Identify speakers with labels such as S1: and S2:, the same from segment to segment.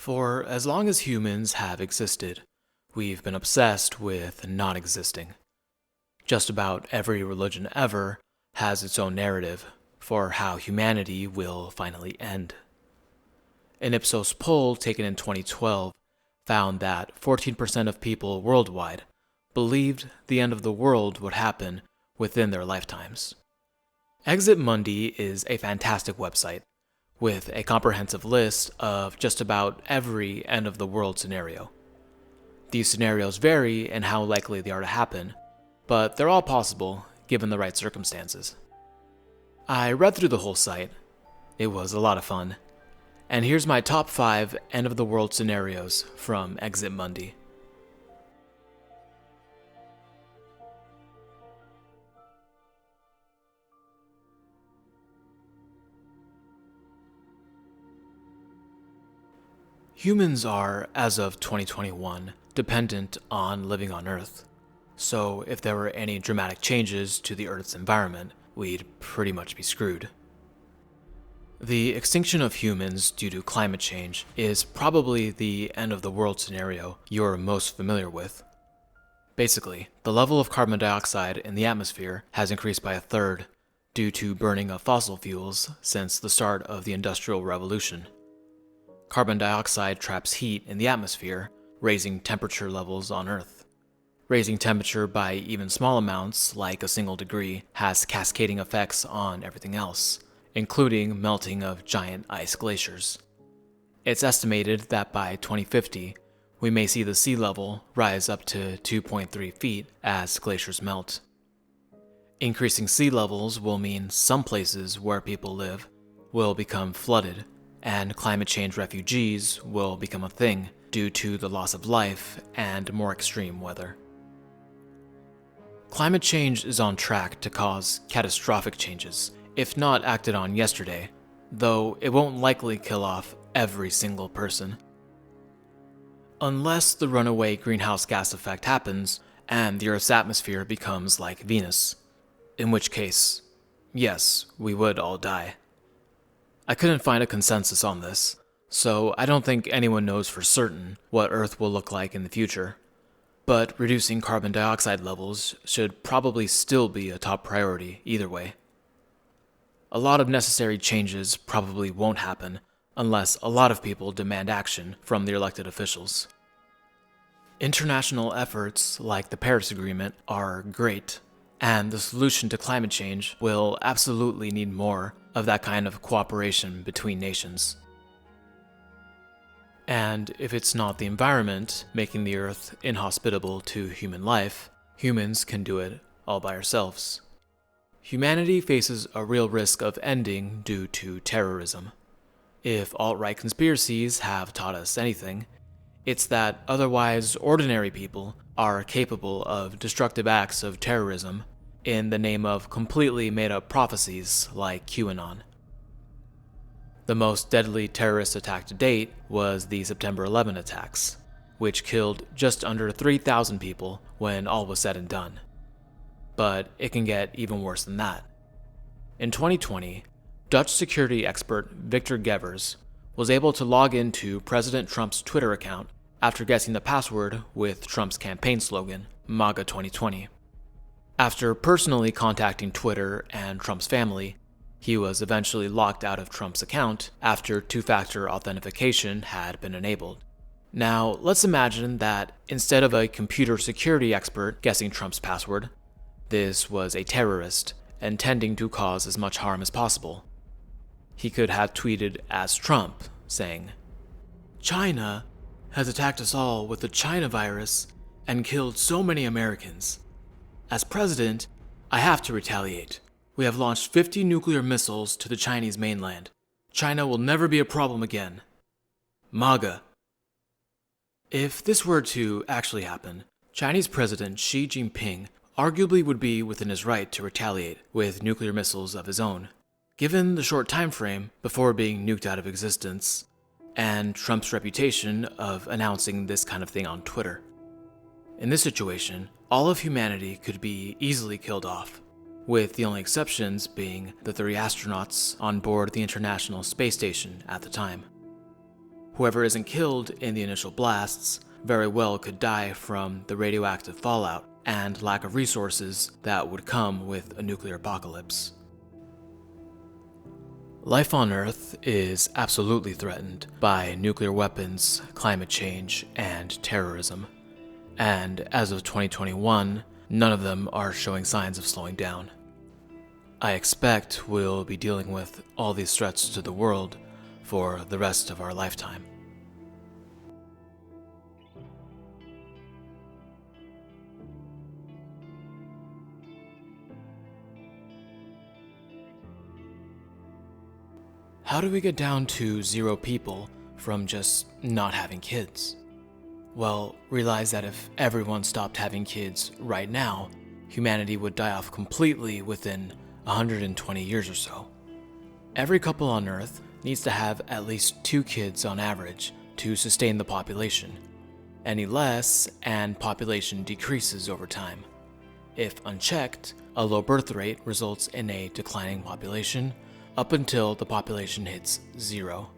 S1: For as long as humans have existed, we've been obsessed with not existing. Just about every religion ever has its own narrative for how humanity will finally end. An Ipsos poll taken in 2012 found that 14% of people worldwide believed the end of the world would happen within their lifetimes. Exit Mundi is a fantastic website with a comprehensive list of just about every end-of-the-world scenario. These scenarios vary in how likely they are to happen, but they're all possible given the right circumstances. I read through the whole site. It was a lot of fun. And here's my top 5 end-of-the-world scenarios from Exit Mundi. Humans are, as of 2021, dependent on living on Earth. So if there were any dramatic changes to the Earth's environment, we'd pretty much be screwed. The extinction of humans due to climate change is probably the end-of-the-world scenario you're most familiar with. Basically, the level of carbon dioxide in the atmosphere has increased by a third due to burning of fossil fuels since the start of the Industrial Revolution. Carbon dioxide traps heat in the atmosphere, raising temperature levels on Earth. Raising temperature by even small amounts, like a single degree, has cascading effects on everything else, including melting of giant ice glaciers. It's estimated that by 2050, we may see the sea level rise up to 2.3 feet as glaciers melt. Increasing sea levels will mean some places where people live will become flooded, and climate change refugees will become a thing due to the loss of life and more extreme weather. Climate change is on track to cause catastrophic changes, if not acted on yesterday, though it won't likely kill off every single person. Unless the runaway greenhouse gas effect happens and the Earth's atmosphere becomes like Venus, in which case, yes, we would all die. I couldn't find a consensus on this, so I don't think anyone knows for certain what Earth will look like in the future. But reducing carbon dioxide levels should probably still be a top priority either way. A lot of necessary changes probably won't happen unless a lot of people demand action from the elected officials. International efforts like the Paris Agreement are great, and the solution to climate change will absolutely need more of that kind of cooperation between nations. And if it's not the environment making the Earth inhospitable to human life, humans can do it all by ourselves. Humanity faces a real risk of ending due to terrorism. If alt-right conspiracies have taught us anything, it's that otherwise ordinary people are capable of destructive acts of terrorism in the name of completely made-up prophecies like QAnon. The most deadly terrorist attack to date was the September 11 attacks, which killed just under 3,000 people when all was said and done. But it can get even worse than that. In 2020, Dutch security expert Victor Gevers was able to log into President Trump's Twitter account after guessing the password with Trump's campaign slogan, MAGA 2020. After personally contacting Twitter and Trump's family, he was eventually locked out of Trump's account after two-factor authentication had been enabled. Now, let's imagine that instead of a computer security expert guessing Trump's password, this was a terrorist intending to cause as much harm as possible. He could have tweeted as Trump, saying, "China has attacked us all with the China virus and killed so many Americans. As president, I have to retaliate. We have launched 50 nuclear missiles to the Chinese mainland. China will never be a problem again. MAGA." If this were to actually happen, Chinese President Xi Jinping arguably would be within his right to retaliate with nuclear missiles of his own, given the short time frame before being nuked out of existence, and Trump's reputation of announcing this kind of thing on Twitter. In this situation, all of humanity could be easily killed off, with the only exceptions being the 3 astronauts on board the International Space Station at the time. Whoever isn't killed in the initial blasts very well could die from the radioactive fallout and lack of resources that would come with a nuclear apocalypse. Life on Earth is absolutely threatened by nuclear weapons, climate change, and terrorism. And as of 2021, none of them are showing signs of slowing down. I expect we'll be dealing with all these threats to the world for the rest of our lifetime. How do we get down to 0 people from just not having kids? Well, realize that if everyone stopped having kids right now, humanity would die off completely within 120 years or so. Every couple on Earth needs to have at least 2 kids on average to sustain the population. Any less, and population decreases over time. If unchecked, a low birth rate results in a declining population up until the population hits 0.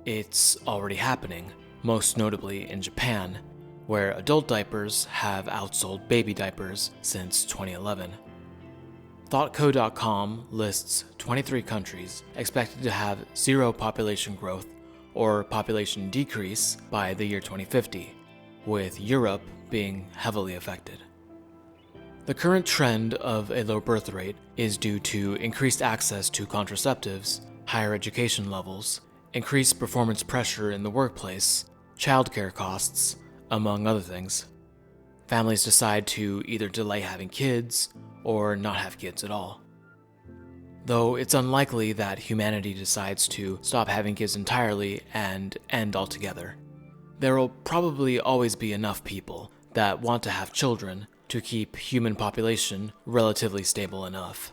S1: It's already happening, most notably in Japan, where adult diapers have outsold baby diapers since 2011. ThoughtCo.com lists 23 countries expected to have 0 population growth or population decrease by the year 2050, with Europe being heavily affected. The current trend of a low birth rate is due to increased access to contraceptives, higher education levels, increased performance pressure in the workplace, childcare costs, among other things. Families decide to either delay having kids or not have kids at all. Though it's unlikely that humanity decides to stop having kids entirely and end altogether. There will probably always be enough people that want to have children to keep human population relatively stable enough.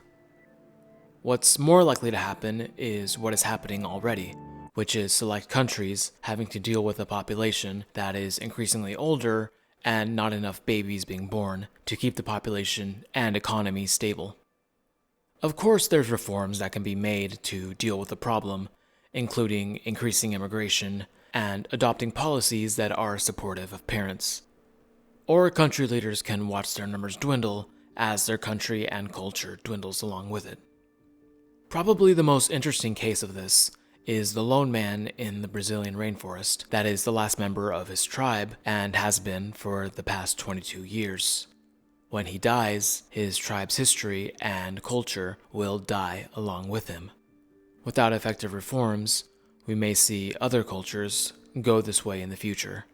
S1: What's more likely to happen is what is happening already, which is select countries having to deal with a population that is increasingly older and not enough babies being born to keep the population and economy stable. Of course, there's reforms that can be made to deal with the problem, including increasing immigration and adopting policies that are supportive of parents. Or country leaders can watch their numbers dwindle as their country and culture dwindles along with it. Probably the most interesting case of this is the lone man in the Brazilian rainforest that is the last member of his tribe and has been for the past 22 years. When he dies, his tribe's history and culture will die along with him. Without effective reforms, we may see other cultures go this way in the future.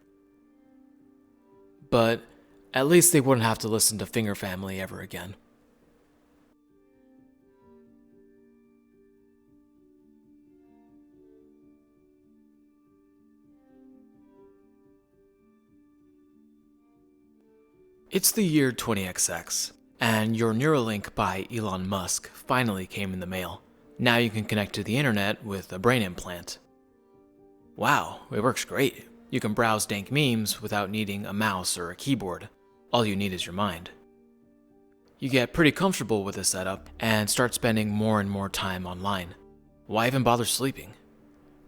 S1: But at least they wouldn't have to listen to Finger Family ever again. It's the year 20XX, and your Neuralink by Elon Musk finally came in the mail. Now you can connect to the internet with a brain implant. Wow, it works great. You can browse dank memes without needing a mouse or a keyboard. All you need is your mind. You get pretty comfortable with this setup and start spending more and more time online. Why even bother sleeping?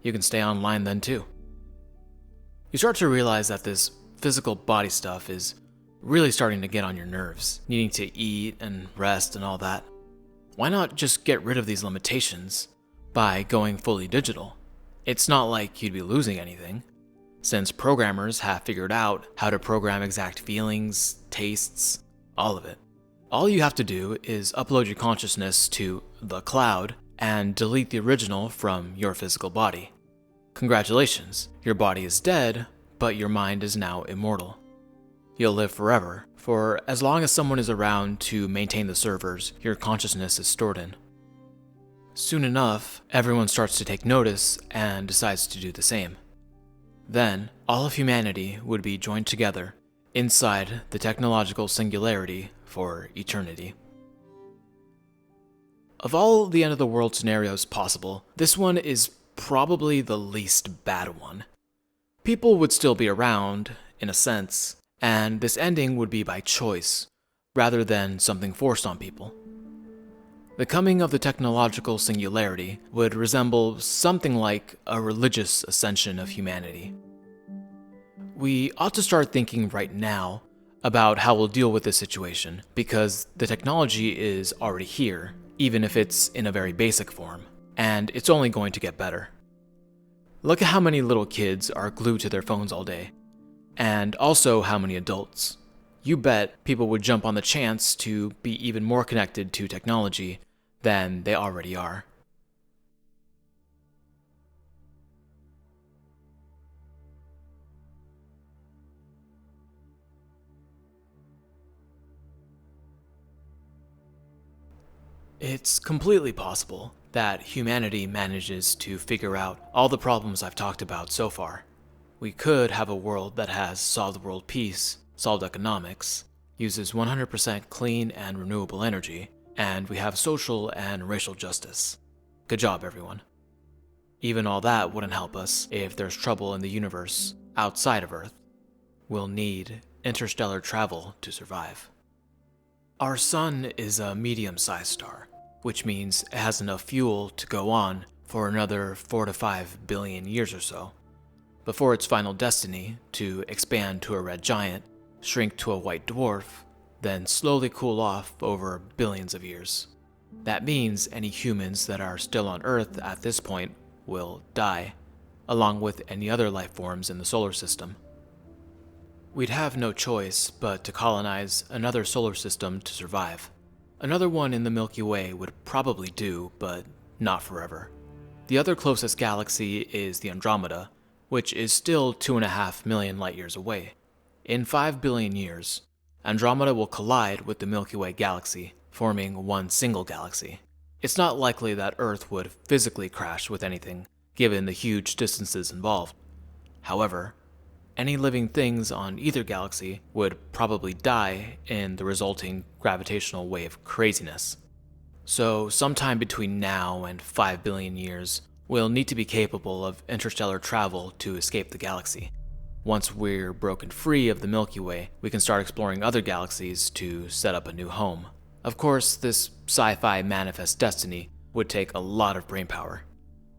S1: You can stay online then too. You start to realize that this physical body stuff is really starting to get on your nerves, needing to eat and rest and all that. Why not just get rid of these limitations by going fully digital? It's not like you'd be losing anything, since programmers have figured out how to program exact feelings, tastes, all of it. All you have to do is upload your consciousness to the cloud and delete the original from your physical body. Congratulations, your body is dead, but your mind is now immortal. You'll live forever, for as long as someone is around to maintain the servers your consciousness is stored in. Soon enough, everyone starts to take notice and decides to do the same. Then, all of humanity would be joined together inside the technological singularity for eternity. Of all the end of the world scenarios possible, this one is probably the least bad one. People would still be around, in a sense, and this ending would be by choice, rather than something forced on people. The coming of the technological singularity would resemble something like a religious ascension of humanity. We ought to start thinking right now about how we'll deal with this situation, because the technology is already here, even if it's in a very basic form, and it's only going to get better. Look at how many little kids are glued to their phones all day, and also how many adults. You bet people would jump on the chance to be even more connected to technology than they already are. It's completely possible that humanity manages to figure out all the problems I've talked about so far. We could have a world that has solved world peace, solved economics, uses 100% clean and renewable energy, and we have social and racial justice. Good job, everyone. Even all that wouldn't help us if there's trouble in the universe outside of Earth. We'll need interstellar travel to survive. Our sun is a medium-sized star, which means it has enough fuel to go on for another 4 to 5 billion years or so, before its final destiny to expand to a red giant, shrink to a white dwarf, then slowly cool off over billions of years. That means any humans that are still on Earth at this point will die, along with any other life forms in the solar system. We'd have no choice but to colonize another solar system to survive. Another one in the Milky Way would probably do, but not forever. The other closest galaxy is the Andromeda, which is still 2.5 million light-years away. In 5 billion years, Andromeda will collide with the Milky Way galaxy, forming one single galaxy. It's not likely that Earth would physically crash with anything, given the huge distances involved. However, any living things on either galaxy would probably die in the resulting gravitational wave craziness. So, sometime between now and 5 billion years, we'll need to be capable of interstellar travel to escape the galaxy. Once we're broken free of the Milky Way, we can start exploring other galaxies to set up a new home. Of course, this sci-fi manifest destiny would take a lot of brainpower,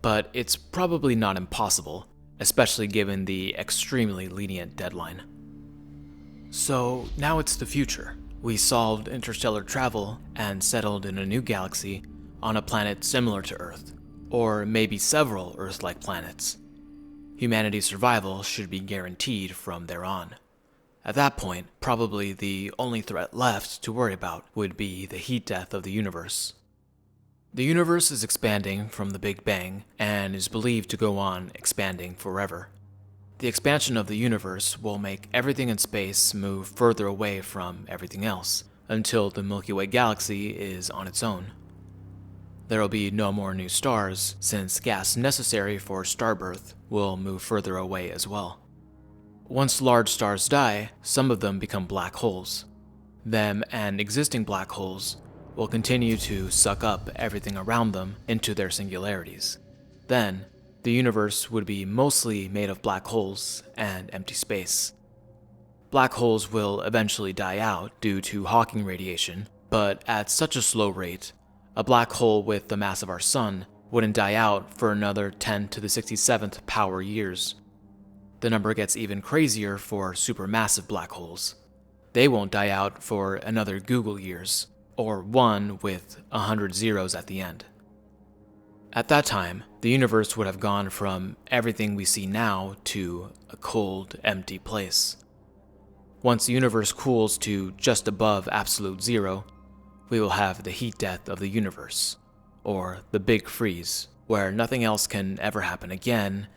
S1: but it's probably not impossible, especially given the extremely lenient deadline. So now it's the future. We solved interstellar travel and settled in a new galaxy on a planet similar to Earth, or maybe several Earth-like planets. Humanity's survival should be guaranteed from there on. At that point, probably the only threat left to worry about would be the heat death of the universe. The universe is expanding from the Big Bang and is believed to go on expanding forever. The expansion of the universe will make everything in space move further away from everything else until the Milky Way galaxy is on its own. There will be no more new stars, since gas necessary for starbirth will move further away as well. Once large stars die, some of them become black holes. Them and existing black holes will continue to suck up everything around them into their singularities. Then, the universe would be mostly made of black holes and empty space. Black holes will eventually die out due to Hawking radiation, but at such a slow rate, a black hole with the mass of our sun wouldn't die out for another 10 to the 67th power years. The number gets even crazier for supermassive black holes. They won't die out for another Google years, or one with 100 zeros at the end. At that time, the universe would have gone from everything we see now to a cold, empty place. Once the universe cools to just above absolute zero, we will have the heat death of the universe, or the big freeze, where nothing else can ever happen again,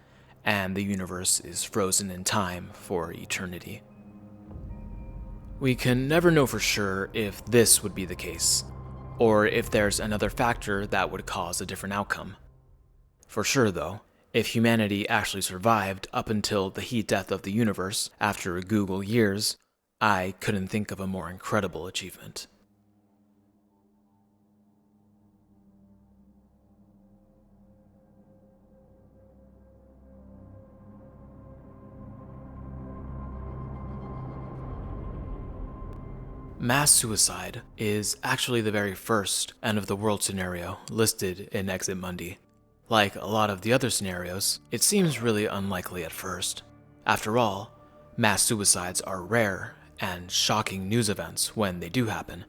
S1: and the universe is frozen in time for eternity. We can never know for sure if this would be the case, or if there's another factor that would cause a different outcome. For sure though, if humanity actually survived up until the heat death of the universe after Google years, I couldn't think of a more incredible achievement. Mass suicide is actually the very first end-of-the-world scenario listed in Exit Mundi. Like a lot of the other scenarios, it seems really unlikely at first. After all, mass suicides are rare and shocking news events when they do happen.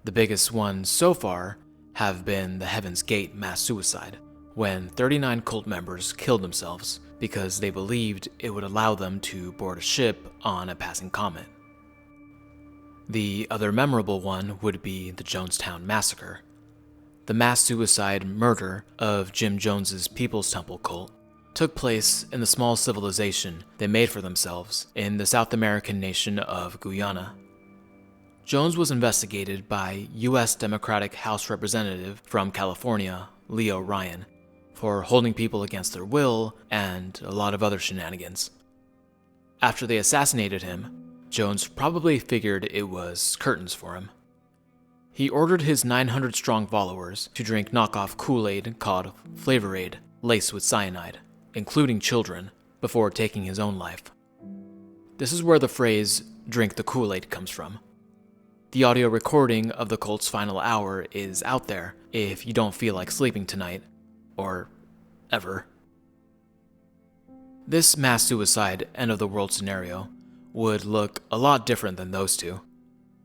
S1: The biggest ones so far have been the Heaven's Gate mass suicide, when 39 cult members killed themselves because they believed it would allow them to board a ship on a passing comet. The other memorable one would be the Jonestown Massacre, the mass suicide murder of Jim Jones's People's Temple cult. Took place in the small civilization they made for themselves in the South American nation of Guyana. Jones was investigated by U.S. Democratic House Representative from California, Leo Ryan, for holding people against their will and a lot of other shenanigans. After they assassinated him, Jones probably figured it was curtains for him. He ordered his 900-strong followers to drink knockoff Kool-Aid called Flavor Aid, laced with cyanide, including children, before taking his own life. This is where the phrase, "drink the Kool-Aid" comes from. The audio recording of the cult's final hour is out there if you don't feel like sleeping tonight, or ever. This mass suicide end-of-the-world scenario would look a lot different than those two.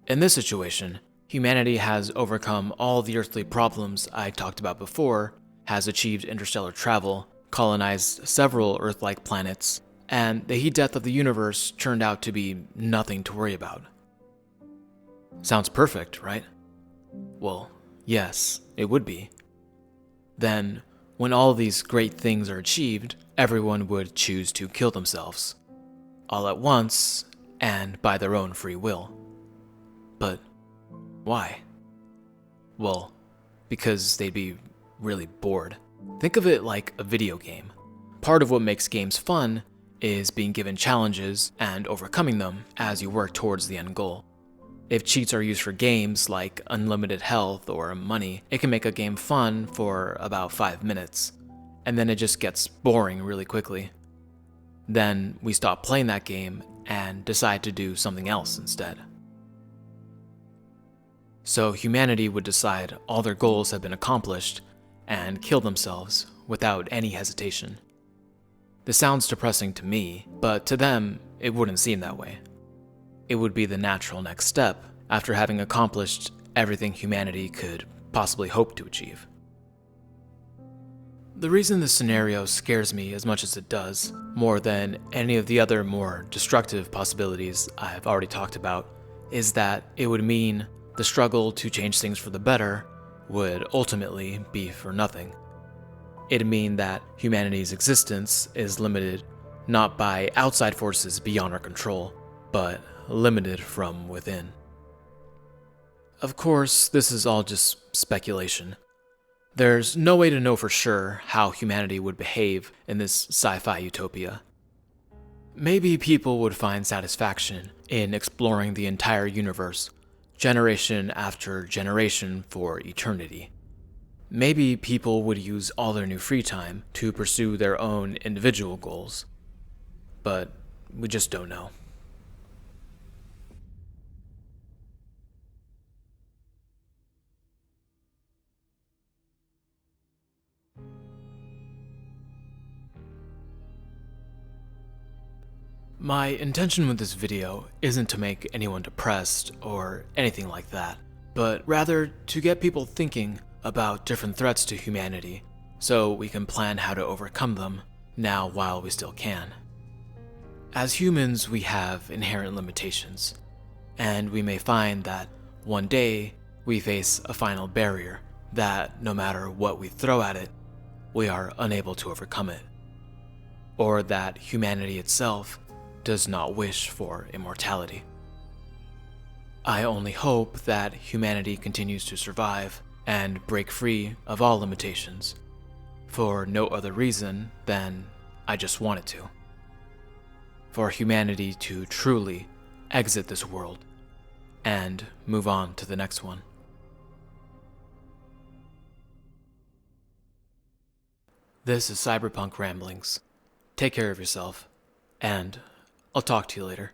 S1: In this situation, humanity has overcome all the earthly problems I talked about before, has achieved interstellar travel, colonized several Earth-like planets, and the heat death of the universe turned out to be nothing to worry about. Sounds perfect, right? Well, yes, it would be. Then, when all these great things are achieved, everyone would choose to kill themselves, all at once and by their own free will. But why? Well, because they'd be really bored. Think of it like a video game. Part of what makes games fun is being given challenges and overcoming them as you work towards the end goal. If cheats are used for games like unlimited health or money, it can make a game fun for about 5 minutes, and then it just gets boring really quickly. Then we stop playing that game and decide to do something else instead. So humanity would decide all their goals have been accomplished and kill themselves without any hesitation. This sounds depressing to me, but to them, it wouldn't seem that way. It would be the natural next step after having accomplished everything humanity could possibly hope to achieve. The reason this scenario scares me as much as it does, more than any of the other more destructive possibilities I've already talked about, is that it would mean the struggle to change things for the better would ultimately be for nothing. It'd mean that humanity's existence is limited not by outside forces beyond our control, but limited from within. Of course, this is all just speculation. There's no way to know for sure how humanity would behave in this sci-fi utopia. Maybe people would find satisfaction in exploring the entire universe, generation after generation for eternity. Maybe people would use all their new free time to pursue their own individual goals. But we just don't know. My intention with this video isn't to make anyone depressed or anything like that, but rather to get people thinking about different threats to humanity so we can plan how to overcome them now while we still can. As humans, we have inherent limitations, and we may find that one day we face a final barrier that no matter what we throw at it, we are unable to overcome it, or that humanity itself does not wish for immortality. I only hope that humanity continues to survive and break free of all limitations, for no other reason than I just want it to. For humanity to truly exit this world and move on to the next one. This is Cyberpunk Ramblings. Take care of yourself, and I'll talk to you later.